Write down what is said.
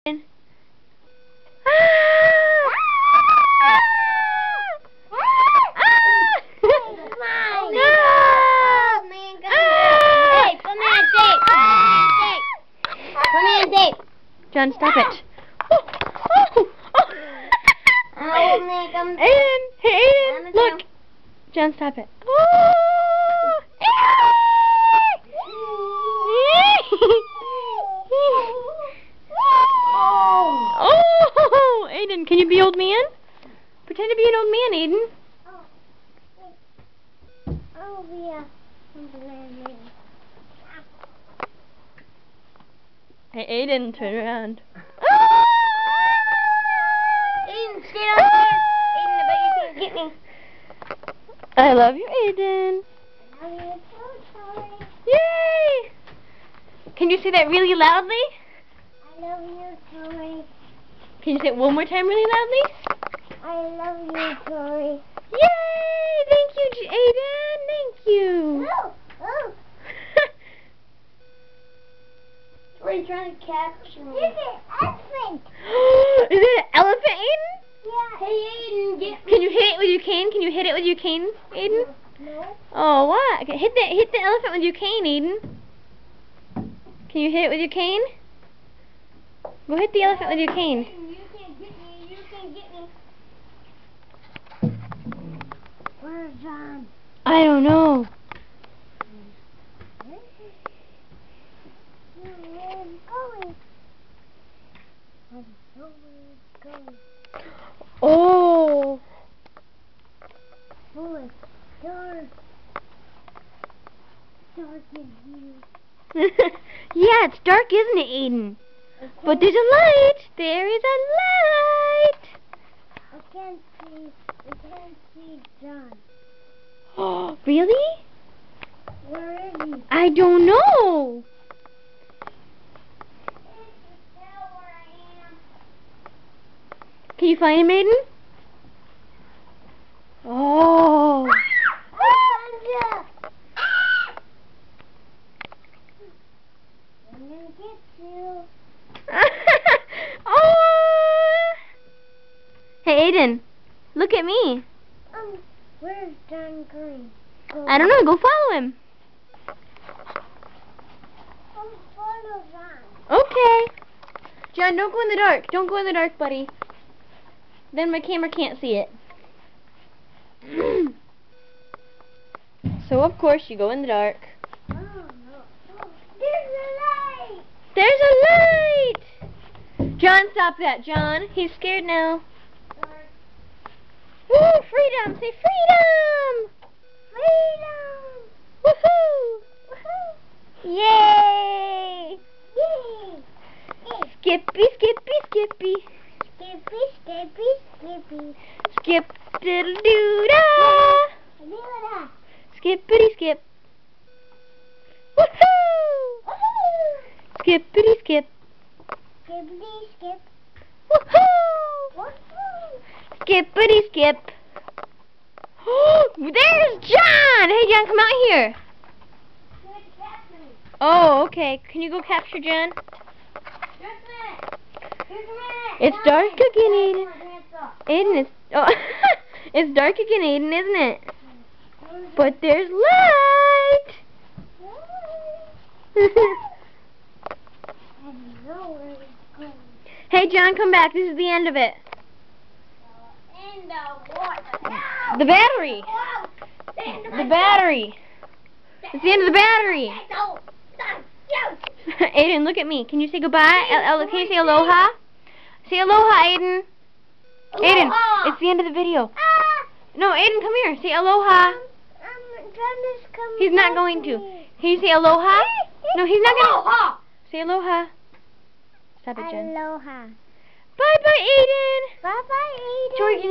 Aiden. John, stop it. Aiden! Hey, Aiden! Look! John, stop it. Oh, Aiden, can you be old man? Pretend to be an old man, Aiden. Oh, yeah. Hey, Aiden, turn around. Aiden, stay downstairs. Aiden, I bet you can't get me. I love you, Aiden. I love you too, Tori. Yay! Can you say that really loudly? I love you, Tori. Can you say it one more time really loudly? I love you, Tori. Yay! Thank you, Aiden. Thank you. Oh, oh. Tori's trying to catch me. Look at elephant. Is it an elephant, Aiden? Yeah. Hey, Aiden, get me. Can you hit it with your cane? Can you hit it with your cane, Aiden? No. Oh, what? Okay, hit the elephant with your cane, Aiden. Can you hit it with your cane? Go hit the elephant with your cane. You can't get me. You can't get me. Where's John? I don't know. Where's going? I don't know where it's going. Oh. Oh, it's dark. Dark in here. Yeah, it's dark, isn't it, Aiden? Okay. But there's a light. There is a light. I can't see John. Oh, really? Where is he? I don't know. Can you find him, Aiden? Oh. I'm gonna get you. Oh. Hey, Aiden, look at me. Where's John going? I don't know. Go follow him. Follow John. Okay. John, don't go in the dark. Don't go in the dark, buddy. Then my camera can't see it. So, of course, you go in the dark. Oh, no. There's a light. There's a light! John, stop that, John. He's scared now. Woo! Freedom! Say freedom! Freedom. Woohoo! Woohoo. Yay! Yay. Skippy, skippy, skippy. Skippy, skippy, skippy. Skip diddle doo da. Lula. Skippity skip. Woohoo! Woohoo. Skippity skip. Skippity, skip. Woohoo! Woohoo. Skippity skip. There's John! Hey, John, come out here. Oh, okay. Can you go capture John? It's dark again, Aiden. Aiden, it's dark again, Aiden, isn't it? But there's light. Hey, John, come back. This is the end of it. The battery. The battery. It's the end of the battery. Aiden, look at me. Can you say goodbye? Can you say aloha? Say aloha, Aiden. Aiden, it's the end of the video. No, Aiden, come here. Say aloha. He's not going to. Can you say aloha? No, he's not going to. Say aloha. Stop it, Jen. Aloha. Bye-bye, Aiden. Bye-bye, Aiden. George,